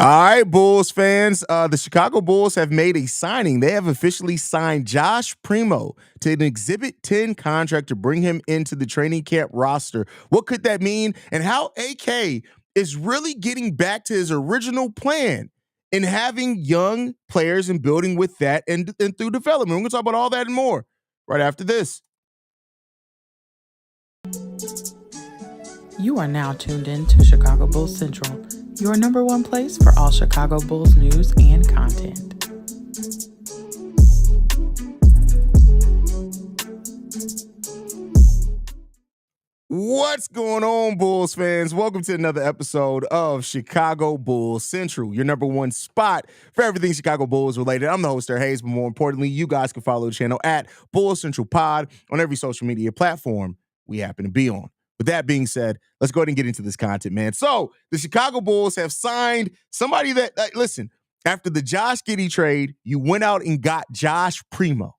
All right, Bulls fans. The Chicago Bulls have made a signing. They have officially signed Josh Primo to an Exhibit-10 contract to bring him into the training camp roster. What could that mean? And how AK is really getting back to his original plan in having young players and building with that and through development. We're going to talk about all that and more right after this. You are now tuned in to Chicago Bulls Central, your number one place for all Chicago Bulls news and content. What's going on, Bulls fans? Welcome to another episode of Chicago Bulls Central, your number one spot for everything Chicago Bulls related. I'm the host, Haize, but more importantly, you guys can follow the channel at Bulls Central Pod on every social media platform we happen to be on. With that being said, let's go ahead and get into this content, man. So the Chicago Bulls have signed somebody that, listen, after the Josh Giddey trade, you went out and got Josh Primo.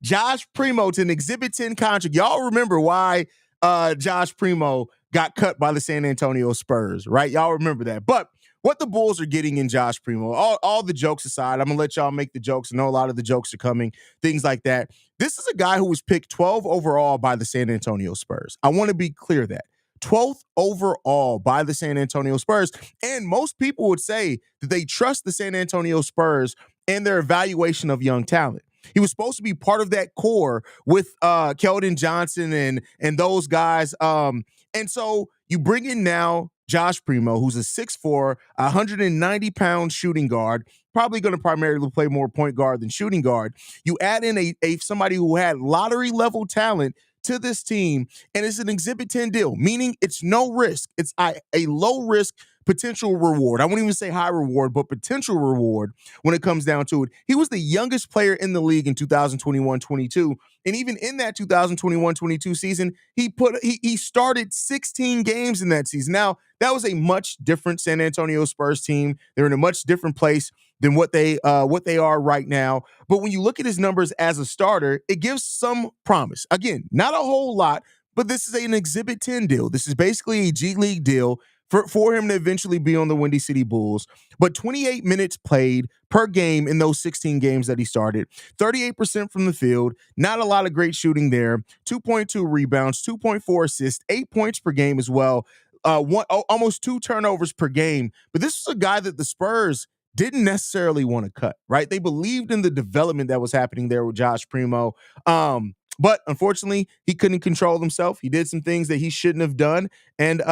Josh Primo to an Exhibit-10 contract. Y'all remember why Josh Primo got cut by the San Antonio Spurs, right? Y'all remember that. But what the Bulls are getting in Josh Primo, all the jokes aside, I'm going to let y'all make the jokes. I know a lot of the jokes are coming, things like that. This is a guy who was picked 12 overall by the San Antonio Spurs. I want to be clear that. 12th overall by the San Antonio Spurs. And most people would say that they trust the San Antonio Spurs and their evaluation of young talent. He was supposed to be part of that core with Keldon Johnson and those guys. And so you bring in now Josh Primo, who's a 6'4", 190-pound shooting guard, probably going to primarily play more point guard than shooting guard. You add in a somebody who had lottery level talent to this team, and it's an Exhibit-10 deal, meaning it's no risk. It's a low risk potential reward. I won't even say high reward, but potential reward when it comes down to it. He was the youngest player in the league in 2021-22, and even in that 2021-22 season, he started 16 games in that season. Now, that was a much different San Antonio Spurs team. They're in a much different place than what they are right now. But when you look at his numbers as a starter, it gives some promise. Again, not a whole lot, but this is an Exhibit-10 deal. This is basically a G League deal for him to eventually be on the Windy City Bulls. But 28 minutes played per game in those 16 games that he started, 38% from the field, not a lot of great shooting there, 2.2 rebounds, 2.4 assists, 8 points per game as well, almost 2 turnovers per game. But this was a guy that the Spurs didn't necessarily want to cut, right? They believed in the development that was happening there with Josh Primo. But unfortunately, he couldn't control himself. He did some things that he shouldn't have done. And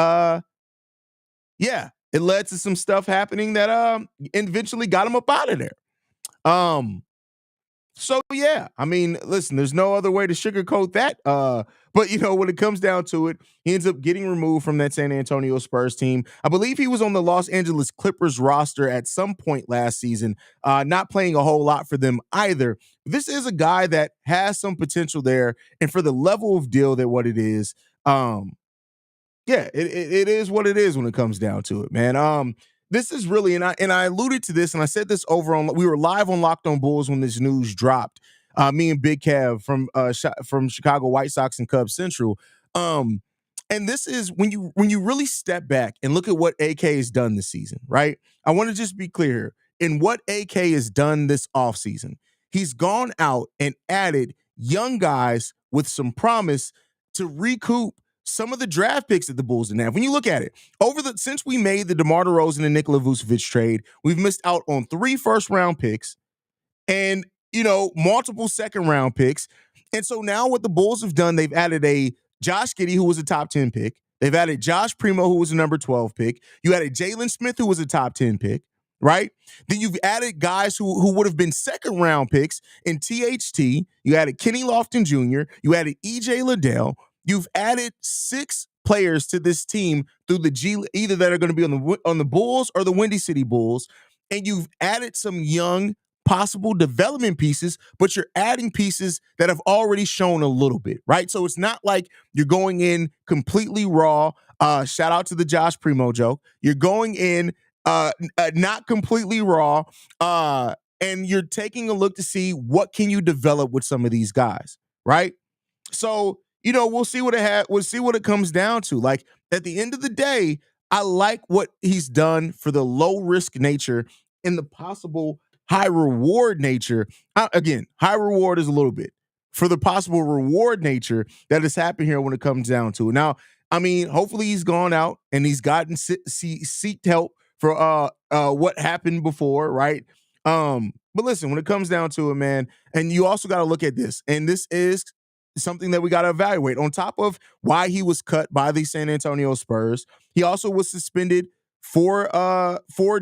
yeah, it led to some stuff happening that eventually got him up out of there. So yeah, I mean, listen, there's no other way to sugarcoat that. But when it comes down to it, he ends up getting removed from that San Antonio Spurs team. I believe he was on the Los Angeles Clippers roster at some point last season, not playing a whole lot for them either. This is a guy that has some potential there, and for the level of deal that what it is, yeah, it is what it is when it comes down to it, man. This is really, and I alluded to this, and I said this we were live on Locked On Bulls when this news dropped. Me and Big Kev from Chicago White Sox and Cubs Central. And this is when you really step back and look at what AK has done this season, right? I want to just be clear here. In what AK has done this offseason, he's gone out and added young guys with some promise to recoup some of the draft picks that the Bulls didn't have. When you look at it, since we made the DeMar DeRozan and Nikola Vucevic trade, we've missed out on 3 first-round picks and, multiple second-round picks. And so now what the Bulls have done, they've added a Josh Giddey, who was a top 10 pick. They've added Josh Primo, who was a number 12 pick. You added Jalen Smith, who was a top 10 pick, right? Then you've added guys who would have been second-round picks in THT. You added Kenny Lofton Jr. You added EJ Liddell. You've added 6 players to this team through the G, either that are going to be on the Bulls or the Windy City Bulls, and you've added some young possible development pieces, but you're adding pieces that have already shown a little bit, right? So it's not like you're going in completely raw. Shout out to the Josh Primo joke. You're going in not completely raw, and you're taking a look to see what can you develop with some of these guys, right? So we'll see what it comes down to. Like, at the end of the day, I like what he's done for the low risk nature and the possible high reward nature. Again, high reward is a little bit for the possible reward nature that has happened here when it comes down to it. Now, I mean, hopefully he's gone out and he's gotten seeked help for what happened before, right? But listen, when it comes down to it, man, and you also got to look at this, and this is something that we got to evaluate. On top of why he was cut by the San Antonio Spurs, he also was suspended for 4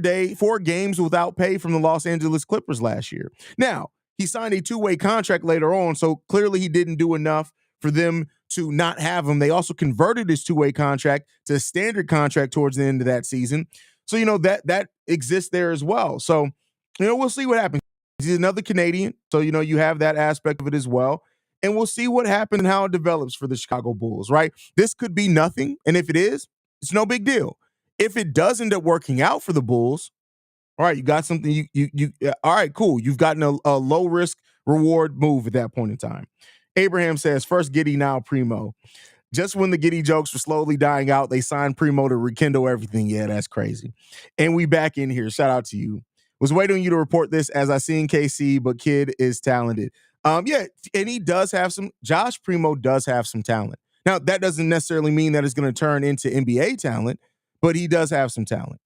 games without pay from the Los Angeles Clippers last year. Now, he signed a 2-way contract later on, so clearly he didn't do enough for them to not have him. They also converted his 2-way contract to a standard contract towards the end of that season. So, that exists there as well. So, we'll see what happens. He's another Canadian, so you have that aspect of it as well. And we'll see what happens and how it develops for the Chicago Bulls, right? This could be nothing, and if it is, it's no big deal. If it does end up working out for the Bulls, all right, you got something. All right, cool. You've gotten a low risk reward move at that point in time. Abraham says, first Giddy, now Primo. Just when the Giddy jokes were slowly dying out, they signed Primo to rekindle everything. Yeah, that's crazy. And we back in here. Shout out to you. Was waiting on you to report this as I seen KC, but kid is talented. Yeah, and he does have Josh Primo does have some talent. Now, that doesn't necessarily mean that it's going to turn into NBA talent, but he does have some talent.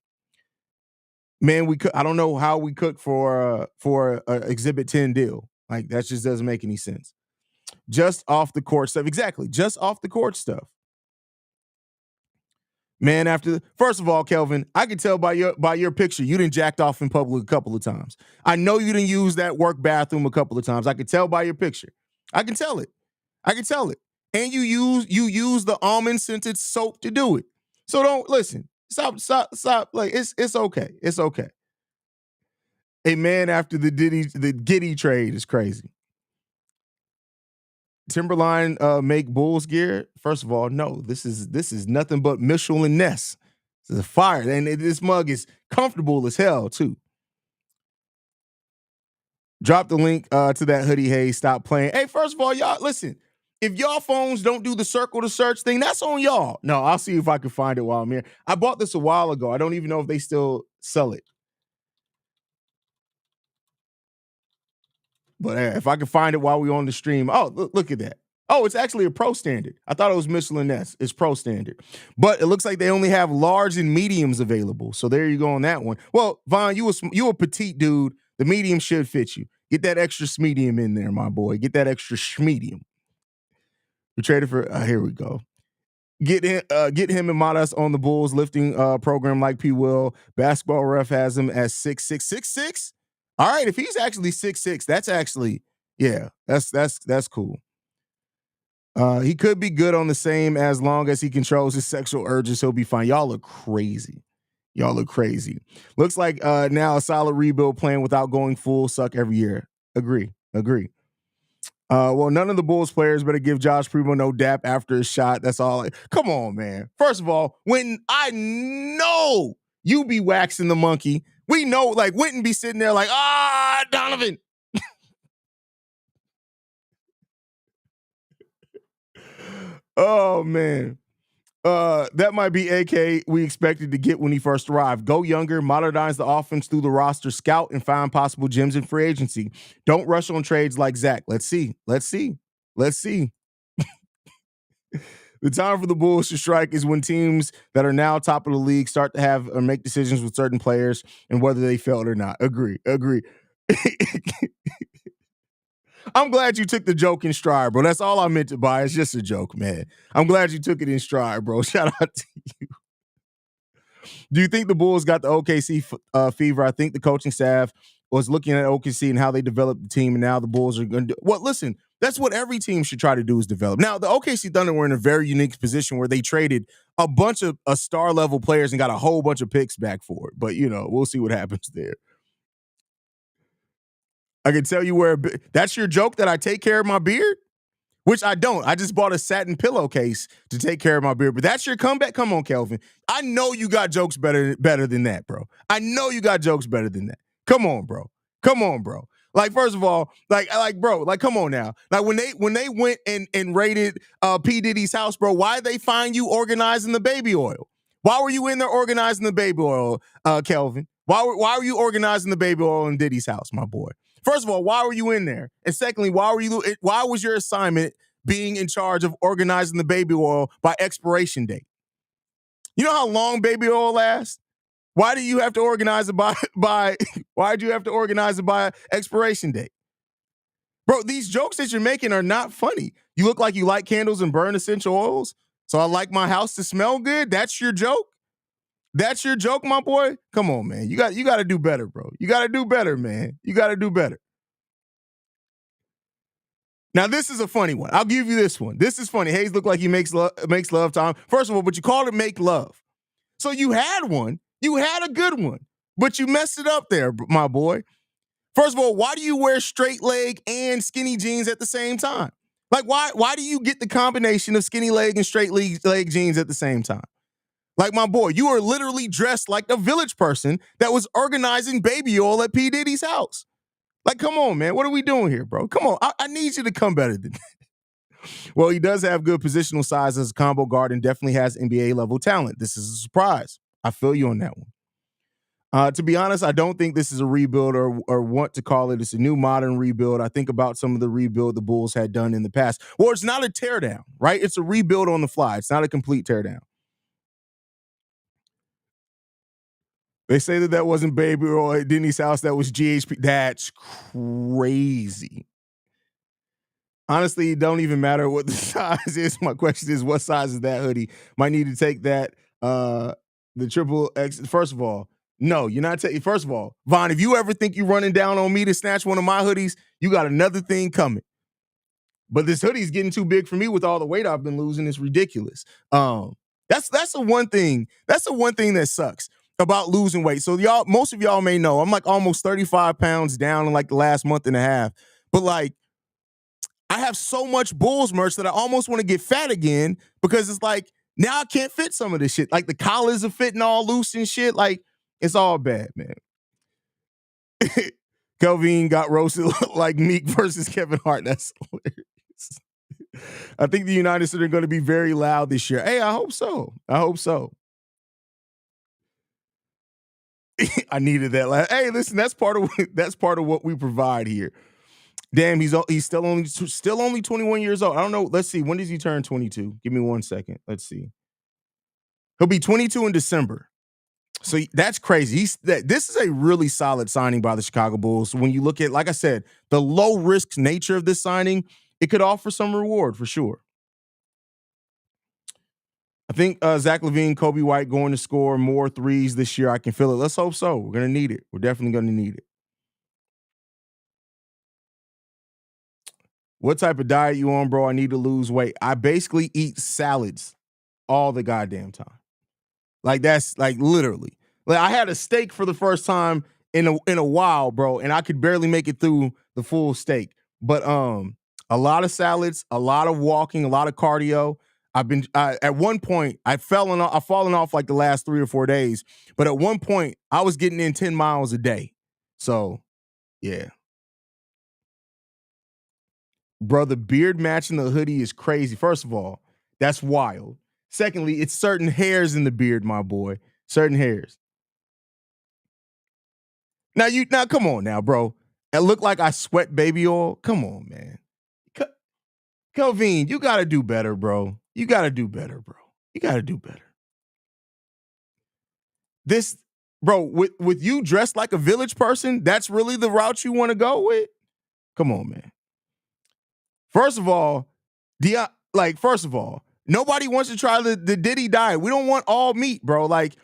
Man, I don't know how we cook for a Exhibit-10 deal. Like, that just doesn't make any sense. Just off the court stuff. Exactly. Just off the court stuff. Man, first of all, Kelvin, I can tell by your picture, you done jacked off in public a couple of times. I know you didn't use that work bathroom a couple of times. I can tell by your picture. I can tell it. And you use the almond scented soap to do it. So don't listen. Stop. Like it's okay. It's okay. A man after the Giddy trade is crazy. Timberline make Bulls gear? First of all, no. This is nothing but Mitchell and Ness. This is a fire, and this mug is comfortable as hell too. Drop the link to that hoodie. Hey, stop playing. Hey, first of all, y'all listen. If y'all phones don't do the circle to search thing, that's on y'all. No, I'll see if I can find it while I'm here. I bought this a while ago. I don't even know if they still sell it. But if I can find it while we're on the stream, look at that. Oh, it's actually a pro standard. I thought it was Michelin Ness. It's pro standard. But it looks like they only have large and mediums available. So there you go on that one. Well, Vaughn, you a petite dude. The medium should fit you. Get that extra medium in there, my boy. Get that extra medium. We traded for here we go. Get him and Madas on the Bulls lifting program like P. Will. Basketball ref has him as 6'6". All right, if he's actually 6'6", that's actually, yeah, that's cool. He could be good on the same as long as he controls his sexual urges. He'll be fine. Y'all look crazy. Looks like now a solid rebuild plan without going full suck every year. Agree. Well, none of the Bulls players better give Josh Primo no dap after his shot. That's all. Come on, man. First of all, when I know you be waxing the monkey, we know, like, Witten be sitting there like, Donovan. Oh, man. That might be AK we expected to get when he first arrived. Go younger, modernize the offense through the roster, scout, and find possible gems in free agency. Don't rush on trades like Zach. Let's see. The time for the Bulls to strike is when teams that are now top of the league start to have or make decisions with certain players and whether they failed or not. Agree. I'm glad you took the joke in stride, bro. That's all I meant to buy. It's just a joke, man. I'm glad you took it in stride, bro. Shout out to you. Do you think the Bulls got the OKC fever? I think the coaching staff was looking at OKC and how they developed the team, and now the Bulls are going to do. Well, listen, that's what every team should try to do is develop. Now, the OKC Thunder were in a very unique position where they traded a bunch of star-level players and got a whole bunch of picks back for it. But, we'll see what happens there. I can tell you where that's your joke that I take care of my beard, which I don't. I just bought a satin pillowcase to take care of my beard. But that's your comeback. Come on, Kelvin. I know you got jokes better than that, bro. I know you got jokes better than that. Come on, bro. Like, first of all, bro, come on now. Like, when they went and raided P. Diddy's house, bro, why did they find you organizing the baby oil? Why were you in there organizing the baby oil, Kelvin? Why were you organizing the baby oil in Diddy's house, my boy? First of all, why were you in there? And secondly, why was your assignment being in charge of organizing the baby oil by expiration date? You know how long baby oil lasts? Why do you have to organize it by why do you have to organize it by expiration date? Bro, these jokes that you're making are not funny. You look like you light candles and burn essential oils. So I like my house to smell good. That's your joke? That's your joke, my boy? Come on, man. You got to do better, bro. You got to do better, man. You got to do better. Now, this is a funny one. I'll give you this one. This is funny. Haize looked like he makes love time. First of all, but you called it make love. So you had one. You had a good one, but you messed it up there, my boy. First of all, why do you wear straight leg and skinny jeans at the same time? Like, why do you get the combination of skinny leg and straight leg jeans at the same time? Like, my boy, you are literally dressed like a village person that was organizing baby oil at P. Diddy's house. Like, come on, man. What are we doing here, bro? Come on. I need you to come better than that. Well, he does have good positional size as a combo guard and definitely has NBA level talent. This is a surprise. I feel you on that one. To be honest, I don't think this is a rebuild or want to call it. It's a new modern rebuild. I think about some of the rebuild the Bulls had done in the past. Well, it's not a teardown, right? It's a rebuild on the fly. It's not a complete teardown. They say that wasn't Baby or at Denny's house. That was GHP. That's crazy. Honestly, it don't even matter what the size is. My question is, what size is that hoodie? Might need to take that. The triple X. First of all, no, you're not taking. First of all, Von, if you ever think you're running down on me to snatch one of my hoodies, you got another thing coming. But this hoodie's getting too big for me with all the weight I've been losing. It's ridiculous. That's the one thing. That's the one thing that sucks about losing weight. So most of y'all may know I'm like almost 35 pounds down in like the last month and a half. But like, I have so much Bulls merch that I almost want to get fat again because it's like now I can't fit some of this shit. Like the collars are fitting all loose and shit. Like it's all bad, man. Kelvin got roasted like Meek versus Kevin Hart. That's hilarious. I think the United States are going to be very loud this year. Hey, I hope so. I hope so. I needed that. Hey, listen, that's part of what we provide here. Damn, he's still only 21 years old. I don't know. Let's see. When does he turn 22? Give me 1 second. Let's see. He'll be 22 in December. So that's crazy. This is a really solid signing by the Chicago Bulls. When you look at, like I said, the low risk nature of this signing, it could offer some reward for sure. I think Zach LaVine, Kobe White going to score more threes this year. I can feel it. Let's hope so. We're going to need it. We're definitely going to need it. What type of diet you on, bro? I need to lose weight. I basically eat salads all the goddamn time. Like that's like literally. Like I had a steak for the first time in a while, bro, and I could barely make it through the full steak. But a lot of salads, a lot of walking, a lot of cardio. At one point I've fallen off like the last 3 or 4 days, but at one point I was getting in 10 miles a day. So yeah. Bro, the beard matching the hoodie is crazy. First of all, that's wild. Secondly, it's certain hairs in the beard, my boy. Certain hairs. Now come on now, bro. It look like I sweat baby oil. Come on, man. Kelvin, you gotta do better, bro. You gotta do better, bro. You gotta do better. This, bro, with you dressed like a village person, that's really the route you want to go with? Come on, man. First of all, nobody wants to try the Diddy diet. We don't want all meat, bro. Like,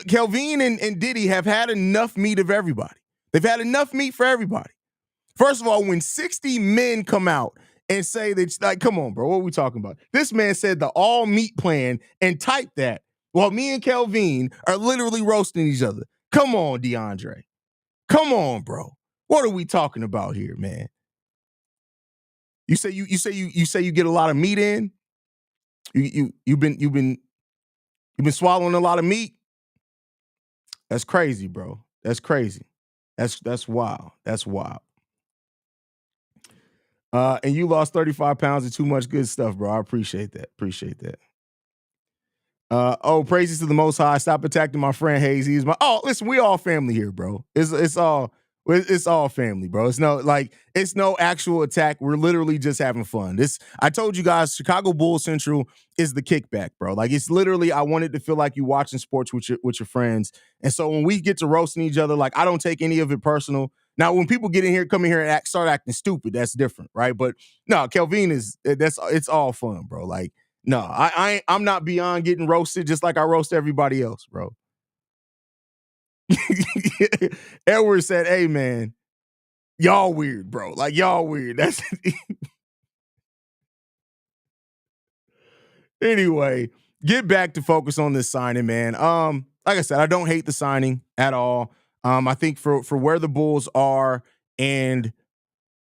Kelvin and Diddy have had enough meat of everybody. They've had enough meat for everybody. First of all, when 60 men come out and say that, like, come on, bro, what are we talking about? This man said the all meat plan and typed that while me and Kelvin are literally roasting each other. Come on, DeAndre. Come on, bro. What are we talking about here, man? You say you get a lot of meat in. You've been swallowing a lot of meat. That's crazy, bro. That's crazy. That's wild. That's wild. And you lost 35 pounds of too much good stuff, bro. I appreciate that. Appreciate that. Praises to the Most High. Stop attacking my friend Haize. He's my. Oh, listen, we all family here, bro. It's all family, bro. It's no actual attack. We're literally just having fun. I told you guys, Chicago Bulls Central is the kickback, bro. Like it's literally, I wanted to feel like you watching sports with your friends. And so when we get to roasting each other, like I don't take any of it personal. Now, when people come in here and start acting stupid, that's different, right? But no, Kelvin it's all fun, bro. Like no, I'm not beyond getting roasted just like I roast everybody else, bro. Edward said, "Hey man, y'all weird, bro. Like y'all weird." That's anyway. Get back to focus on this signing, man. Like I said, I don't hate the signing at all. I think for where the Bulls are and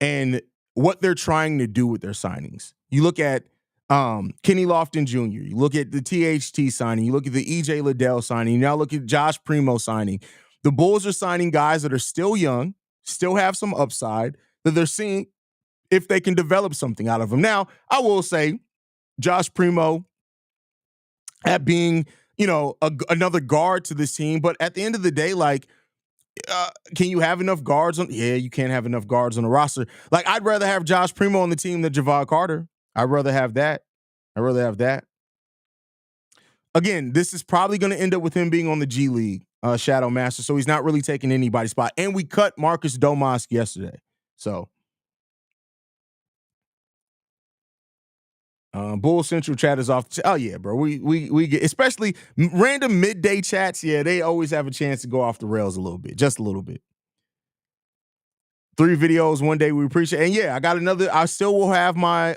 and what they're trying to do with their signings. You look at Kenny Lofton Jr., you look at the THT signing, you look at the EJ Liddell signing, you now look at Josh Primo signing. The Bulls are signing guys that are still young, still have some upside, that they're seeing if they can develop something out of them. Now, I will say, Josh Primo at being, another guard to this team, but at the end of the day, like, can you have enough guards on? Yeah, you can't have enough guards on the roster. Like, I'd rather have Josh Primo on the team than Javad Carter. I'd rather have that. Again, this is probably going to end up with him being on the G League Shadow Master, so he's not really taking anybody's spot. And we cut Marcus Domas yesterday. So, Bull Central chat is off. Oh yeah, bro. We get, especially random midday chats. Yeah, they always have a chance to go off the rails a little bit, just a little bit. 3 videos one day, we appreciate. And yeah, I got another. I still will have my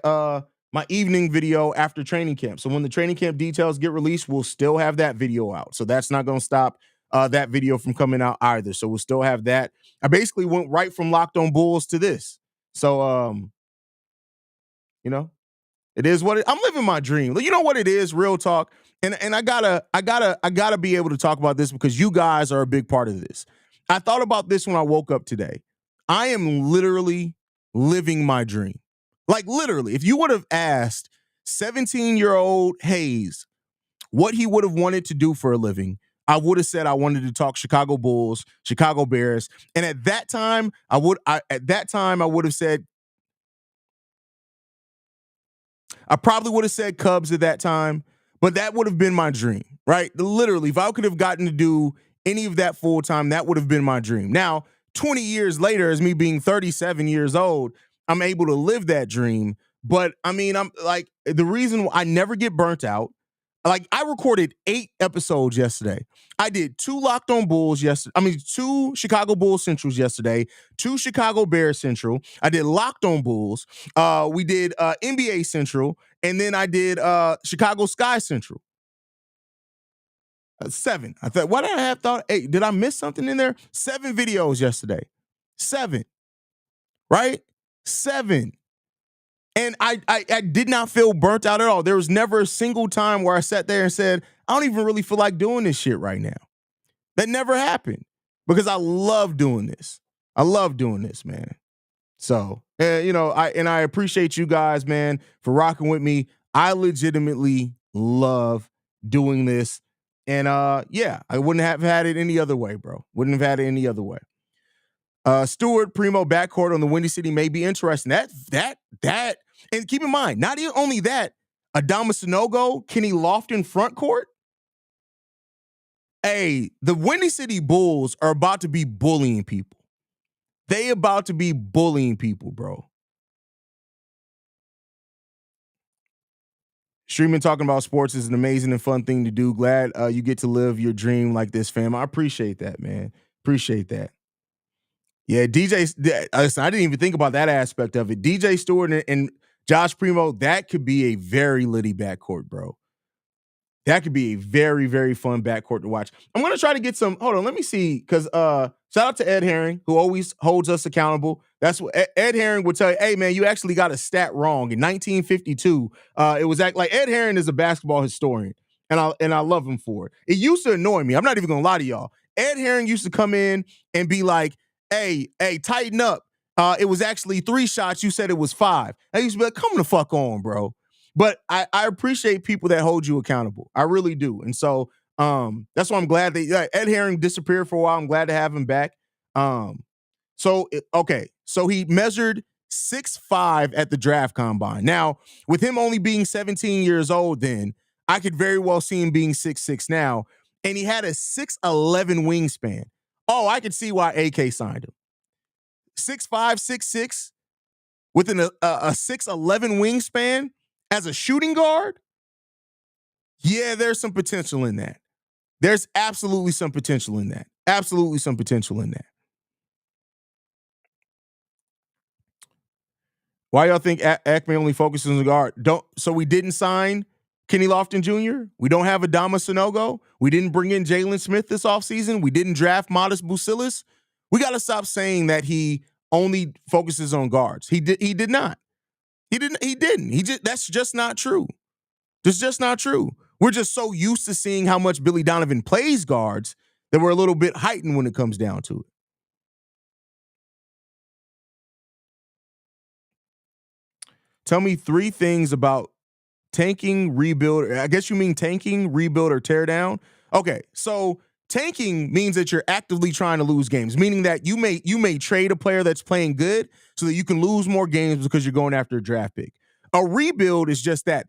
my evening video after training camp. So when the training camp details get released, we'll still have that video out. So that's not going to stop that video from coming out either. So we'll still have that. I basically went right from Locked On Bulls to this. So you know, it is what I'm living my dream. You know what it is, real talk. And I gotta be able to talk about this because you guys are a big part of this. I thought about this when I woke up today. I am literally living my dream. Like literally, if you would have asked 17-year-old Haize what he would have wanted to do for a living, I would have said I wanted to talk Chicago Bulls, Chicago Bears, and at that time I would have said I probably would have said Cubs at that time, but that would have been my dream, right? Literally, if I could have gotten to do any of that full time, that would have been my dream. Now, 20 years later, as me being 37 years old, I'm able to live that dream. But I mean, I'm like, the reason I never get burnt out, like I recorded 8 episodes yesterday. I did 2 Locked On Bulls yesterday. I mean, 2 Chicago Bulls Centrals yesterday, 2 Chicago Bears Central. I did Locked On Bulls. We did NBA Central, and then I did Chicago Sky Central. 7. I thought, what did I have thought? 8. Did I miss something in there? 7 videos yesterday. 7. Right? 7. And I did not feel burnt out at all. There was never a single time where I sat there and said, I don't even really feel like doing this shit right now. That never happened because I love doing this. I love doing this, man. So, I appreciate you guys, man, for rocking with me. I legitimately love doing this. And I wouldn't have had it any other way, bro. Wouldn't have had it any other way. Stewart Primo backcourt on the Windy City may be interesting. That, and keep in mind, not only that, Adama Sanogo, Kenny Lofton front court. Hey, the Windy City Bulls are about to be bullying people. They about to be bullying people, bro. Streaming, talking about sports is an amazing and fun thing to do. Glad you get to live your dream like this, fam. I appreciate that, man. Appreciate that. Yeah, listen, I didn't even think about that aspect of it. DJ Stewart and Josh Primo, that could be a very litty backcourt, bro. That could be a very, very fun backcourt to watch. I'm going to try to get some. Hold on, let me see. Because shout out to Ed Herring, who always holds us accountable. That's what Ed Herring would tell you. Hey, man, you actually got a stat wrong. In 1952, it was like Ed Herring is a basketball historian, and I love him for it. It used to annoy me. I'm not even going to lie to y'all. Ed Herring used to come in and be like, hey, tighten up. It was actually 3 shots. You said it was 5. I used to be like, come the fuck on, bro. But I appreciate people that hold you accountable. I really do. And so that's why I'm glad that Ed Herring disappeared for a while. I'm glad to have him back. So he measured 6'5" at the draft combine. Now, with him only being 17 years old, then I could very well see him being 6'6" now. And he had a 6'11" wingspan. Oh, I could see why AK signed him. 6'5", 6'6", with a 6'11" wingspan as a shooting guard. Yeah, there's some potential in that. There's absolutely some potential in that. Absolutely some potential in that. Why y'all think Acme only focuses on the guard? So we didn't sign Kenny Lofton Jr. We don't have Adama Sanogo. We didn't bring in Jalen Smith this offseason. We didn't draft Modest Bucilis. We got to stop saying that he only focuses on guards. He did not. He didn't. That's just not true. That's just not true. We're just so used to seeing how much Billy Donovan plays guards that we're a little bit heightened when it comes down to it. Tell me 3 things about tanking, rebuild. I guess you mean tanking, rebuild, or tear down. Okay, so tanking means that you're actively trying to lose games, meaning that you may trade a player that's playing good so that you can lose more games because you're going after a draft pick. A rebuild is just that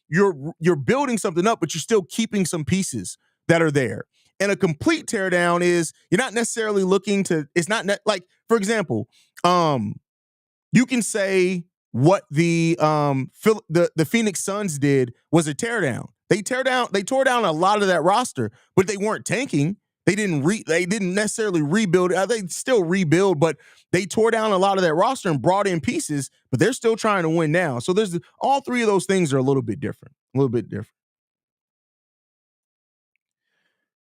you're building something up, but you're still keeping some pieces that are there. And a complete tear down is you're not necessarily looking to. It's not like, for example, you can say what the Phoenix Suns did was a teardown. They tore down a lot of that roster, but they weren't tanking. They didn't necessarily rebuild. They still rebuild, but they tore down a lot of that roster and brought in pieces, but they're still trying to win now. So there's all 3 of those things are a little bit different. A little bit different.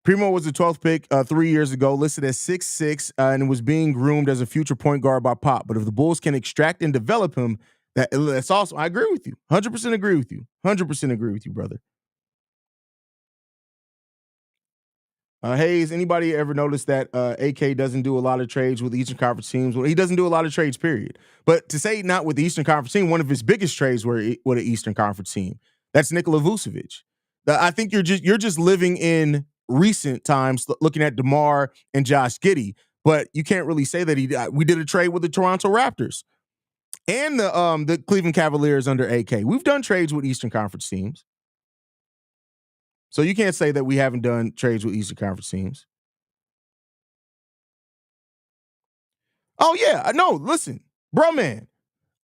Primo was the 12th pick 3 years ago, listed as 6'6", and was being groomed as a future point guard by Pop. But if the Bulls can extract and develop him, that's awesome. I agree with you. 100% agree with you. 100% agree with you, brother. Haize, anybody ever noticed that AK doesn't do a lot of trades with Eastern Conference teams? Well, he doesn't do a lot of trades, period. But to say not with the Eastern Conference team, one of his biggest trades were with an Eastern Conference team. That's Nikola Vucevic. I think you're just living in recent times, looking at DeMar and Josh Giddey. But you can't really say that we did a trade with the Toronto Raptors and the Cleveland Cavaliers under AK. We've done trades with Eastern Conference teams. So you can't say that we haven't done trades with Eastern Conference teams. Oh, yeah. No, listen, bro, man,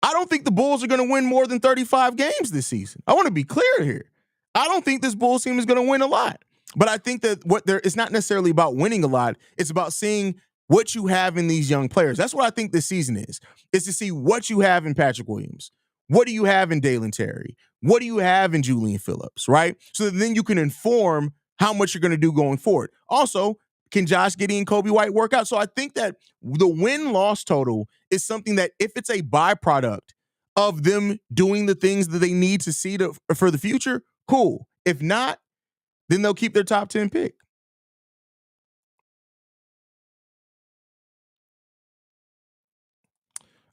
I don't think the Bulls are going to win more than 35 games this season. I want to be clear here. I don't think this Bulls team is going to win a lot. But I think that it's not necessarily about winning a lot. It's about seeing what you have in these young players. That's what I think this season is to see what you have in Patrick Williams. What do you have in Dalen Terry? What do you have in Julian Phillips, right? So that then you can inform how much you're going to do going forward. Also, can Josh Giddey and Kobe White work out? So I think that the win-loss total is something that if it's a byproduct of them doing the things that they need to see for the future, cool. If not, then they'll keep their top 10 pick.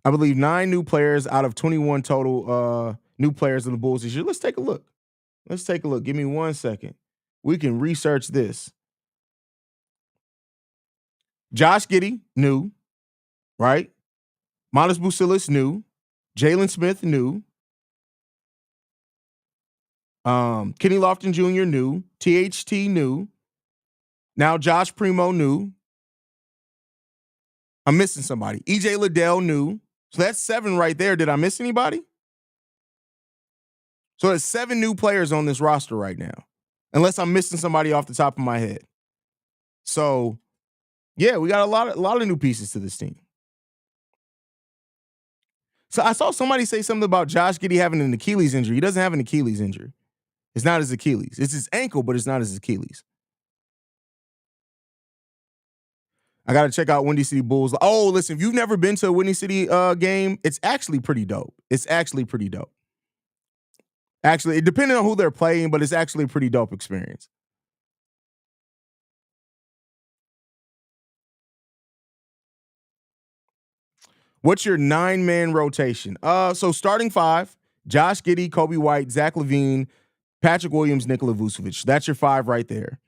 I believe 9 new players out of 21 total new players in the Bulls this year. Let's take a look. Give me 1 second. We can research this. Josh Giddey, new, right? Modest Bucilis, new. Jalen Smith, new. Kenny Lofton Jr., new. THT, new. Now Josh Primo, new. I'm missing somebody. EJ Liddell, new. So that's 7 right there. Did I miss anybody? So there's 7 new players on this roster right now, unless I'm missing somebody off the top of my head. So, yeah, we got a lot of new pieces to this team. So I saw somebody say something about Josh Giddey having an Achilles injury. He doesn't have an Achilles injury. It's not his Achilles. It's his ankle, but it's not his Achilles. I got to check out Windy City Bulls. Oh, listen, if you've never been to a Windy City game, it's actually pretty dope. Actually, depending on who they're playing, but it's actually a pretty dope experience. What's your 9-man rotation? So starting 5, Josh Giddey, Kobe White, Zach LaVine, Patrick Williams, Nikola Vucevic. That's your 5 right there.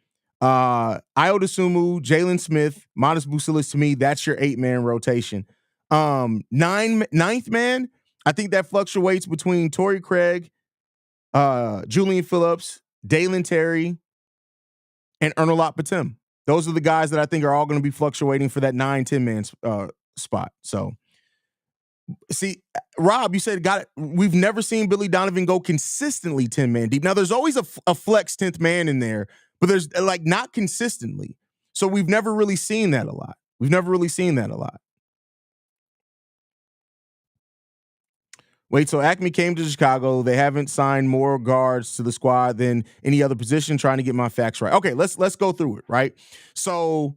Ayo Dosunmu, Jalen Smith, Modest Bucelis. To me, that's your 8-man rotation. Ninth man, I think that fluctuates between Torrey Craig, Julian Phillips, Dalen Terry, and Ernalot Batum. Those are the guys that I think are all going to be fluctuating for that 9-10 man spot. So, see, Rob, you said we've never seen Billy Donovan go consistently 10 man deep. Now, there's always a flex 10th man in there, but there's like not consistently. So we've never really seen that a lot. Wait, so Acme came to Chicago. They haven't signed more guards to the squad than any other position. Trying to get my facts right. Okay, let's go through it, right? So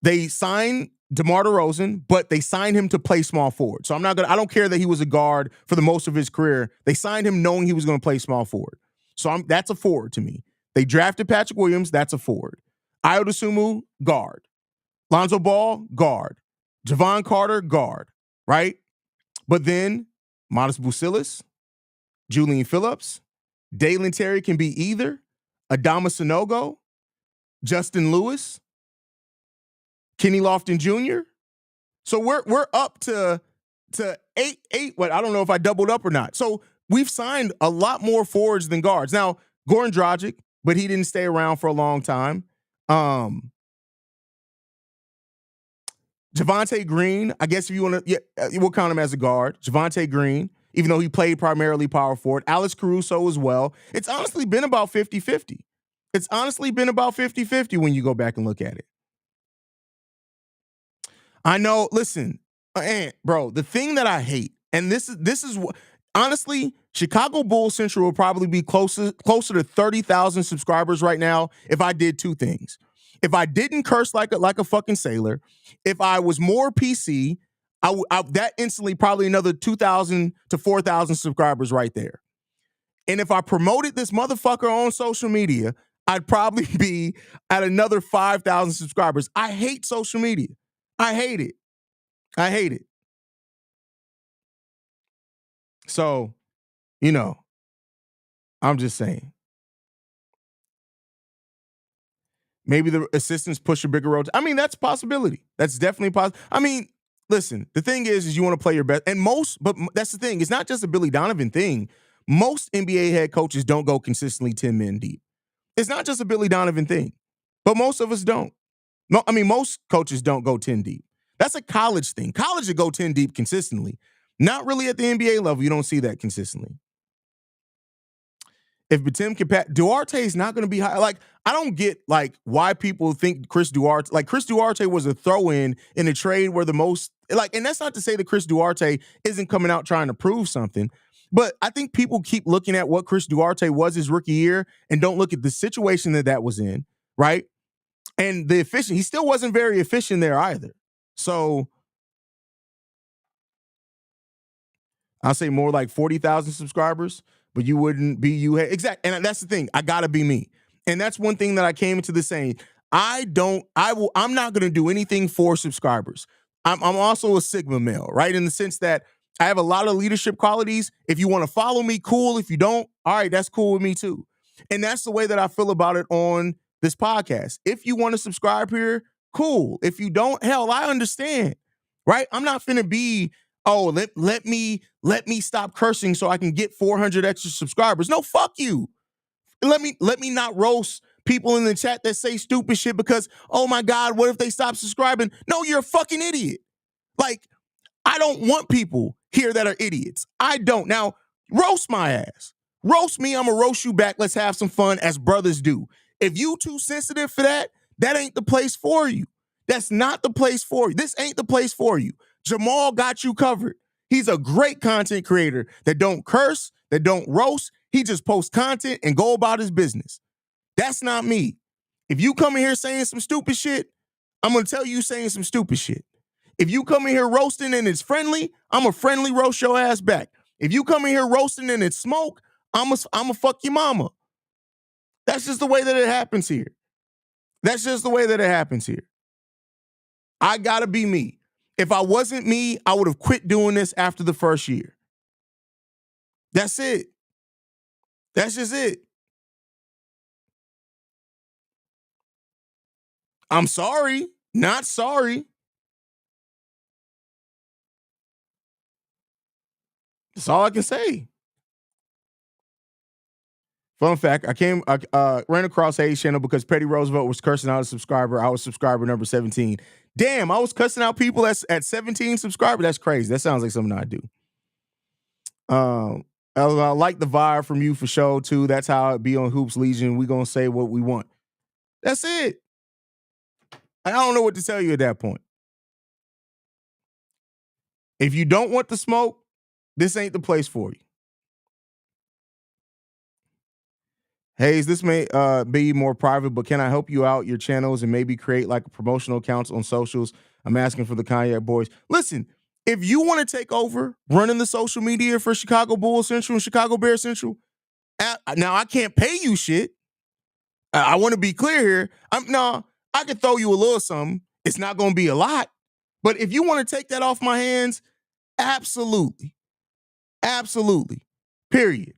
they signed DeMar DeRozan, but they signed him to play small forward. So I don't care that he was a guard for the most of his career. They signed him knowing he was going to play small forward. So that's a forward to me. They drafted Patrick Williams. That's a forward. Ayo Dosunmu, guard. Lonzo Ball, guard. Javon Carter, guard, right? But then Modest Bucelis, Julian Phillips, Dalen Terry can be either, Adama Sanogo, Justin Lewis, Kenny Lofton Jr. So we're up to eight. What, I don't know if I doubled up or not. So we've signed a lot more forwards than guards. Now, Goran Dragic, but he didn't stay around for a long time. Javonte Green, I guess if you want to, we'll count him as a guard. Javonte Green, even though he played primarily power forward. Alex Caruso as well. It's honestly been about 50-50. When you go back and look at it. I know, listen, bro, the thing that I hate, and this is what, honestly, Chicago Bulls Central will probably be closer to 30,000 subscribers right now if I did two things. If I didn't curse like a fucking sailor, if I was more PC, that instantly probably another 2,000 to 4,000 subscribers right there. And if I promoted this motherfucker on social media, I'd probably be at another 5,000 subscribers. I hate social media. I hate it. So, I'm just saying. Maybe the assistants push a bigger role. I mean, that's a possibility. That's definitely possible. I mean, listen, the thing is you want to play your best. And but that's the thing. It's not just a Billy Donovan thing. Most NBA head coaches don't go consistently 10 men deep. It's not just a Billy Donovan thing, but most of us don't. No, I mean, most coaches don't go 10 deep. That's a college thing. College will go 10 deep consistently. Not really at the NBA level. You don't see that consistently. If Batum can Duarte is not going to be high. Like, I don't get why people think Chris Duarte was a throw-in in a trade where the most and that's not to say that Chris Duarte isn't coming out trying to prove something, but I think people keep looking at what Chris Duarte was his rookie year and don't look at the situation that was in, right? And the efficient, he still wasn't very efficient there either. So I'll say more like 40,000 subscribers. But you wouldn't be you. Exactly. And that's the thing. I got to be me. And that's one thing that I came into this saying. I'm not going to do anything for subscribers. I'm also a Sigma male, right? In the sense that I have a lot of leadership qualities. If you want to follow me, cool. If you don't, all right, that's cool with me too. And that's the way that I feel about it on this podcast. If you want to subscribe here, cool. If you don't, hell, I understand, right? I'm not finna be, let me stop cursing so I can get 400 extra subscribers. No, fuck you. Let me not roast people in the chat that say stupid shit because, oh my God, what if they stop subscribing? No, you're a fucking idiot. I don't want people here that are idiots. I don't. Now, roast my ass. Roast me, I'm gonna roast you back. Let's have some fun as brothers do. If you too sensitive for that, that ain't the place for you. That's not the place for you. This ain't the place for you. Jamal got you covered. He's a great content creator that don't curse, that don't roast. He just posts content and go about his business. That's not me. If you come in here saying some stupid shit, I'm going to tell you saying some stupid shit. If you come in here roasting and it's friendly, I'm a friendly roast your ass back. If you come in here roasting and it's smoke, I'm a fuck your mama. That's just the way that it happens here. I got to be me. If I wasn't me, I would have quit doing this after the first year. That's it. That's just it. I'm sorry. Not sorry. That's all I can say. Fun fact, I ran across Haize channel because Petty Roosevelt was cursing out a subscriber. I was subscriber number 17. Damn, I was cussing out people at 17 subscribers. That's crazy. That sounds like something I do. I like the vibe from you for show too. That's how it be on Hoops Legion. We gonna say what we want. That's it. I don't know what to tell you at that point. If you don't want the smoke, this ain't the place for you. Haize, this may be more private, but can I help you out your channels and maybe create like promotional accounts on socials? I'm asking for the Cognac Boys. Listen, if you want to take over running the social media for Chicago Bulls Central and Chicago Bears Central, now I can't pay you shit. I want to be clear here. I can throw you a little something. It's not going to be a lot. But if you want to take that off my hands, absolutely. Absolutely. Period.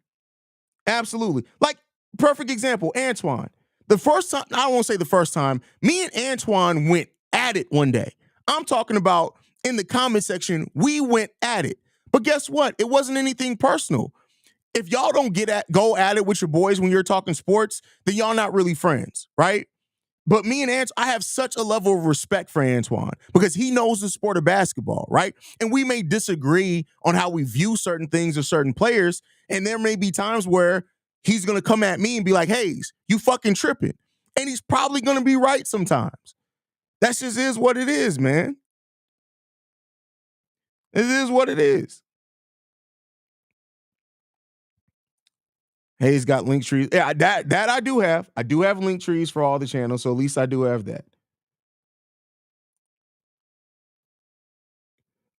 Absolutely. Like, perfect example, Antoine. The first time, I don't want to say the first time, me and Antoine went at it one day. I'm talking about in the comment section, we went at it. But guess what? It wasn't anything personal. If y'all don't go at it with your boys when you're talking sports, then y'all not really friends, right? But me and Antoine, I have such a level of respect for Antoine because he knows the sport of basketball, right? And we may disagree on how we view certain things or certain players, and there may be times where he's going to come at me and be like, Haize, you fucking tripping. And he's probably going to be right sometimes. That just is what it is, man. It is what it is. Haize got link trees. Yeah, that I do have. I do have link trees for all the channels, so at least I do have that.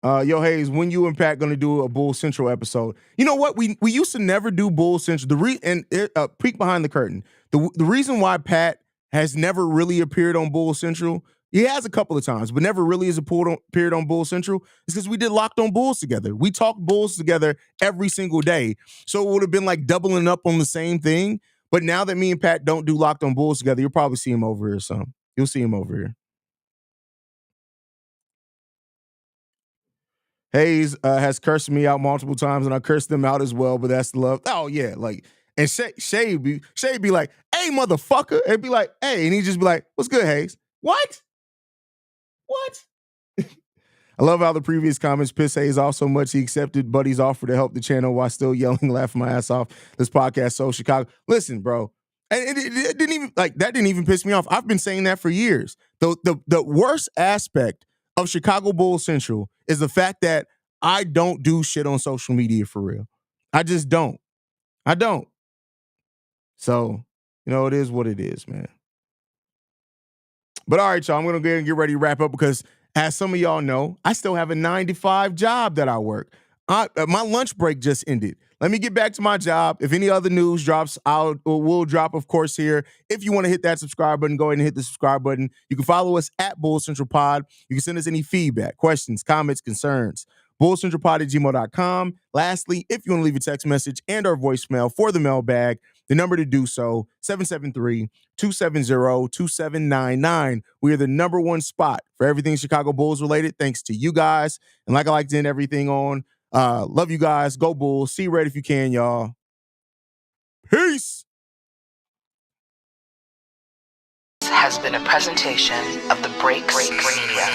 Yo, Haize, when you and Pat gonna do a Bull Central episode? You know what? We used to never do Bull Central. Peek behind the curtain. The reason why Pat has never really appeared on Bull Central, he has a couple of times, but never really has appeared on Bull Central, is because we did Locked on Bulls together. We talked Bulls together every single day, so it would have been like doubling up on the same thing. But now that me and Pat don't do Locked on Bulls together, you'll probably see him over here. You'll see him over here. Haize has cursed me out multiple times, and I cursed them out as well. But that's the love. Oh yeah, like, and Shay be like, "Hey, motherfucker," and be like, "Hey," and he just be like, "What's good, Haize?" What? I love how the previous comments piss Haize off so much he accepted Buddy's offer to help the channel while still yelling, laughing my ass off. This podcast so Chicago. Listen, bro, and it didn't even that didn't even piss me off. I've been saying that for years. The worst aspect of Chicago Bulls Central is the fact that I don't do shit on social media for real. I just don't. I don't. So, it is what it is, man. But all right, y'all, I'm going to go ahead and get ready to wrap up because as some of y'all know, I still have a 9 to 5 job that I work. My lunch break just ended. Let me get back to my job. If any other news drops, we'll drop, of course, here. If you want to hit that subscribe button, go ahead and hit the subscribe button. You can follow us at Bull Central Pod. You can send us any feedback, questions, comments, concerns. bullcentralpod@gmail.com. Lastly, if you want to leave a text message and or voicemail for the mailbag, the number to do so, 773-270-2799. We are the number one spot for everything Chicago Bulls related, thanks to you guys. And like I like to end everything on, love you guys. Go Bulls. See red if you can, y'all. Peace. Has been a presentation of the Breaks Media.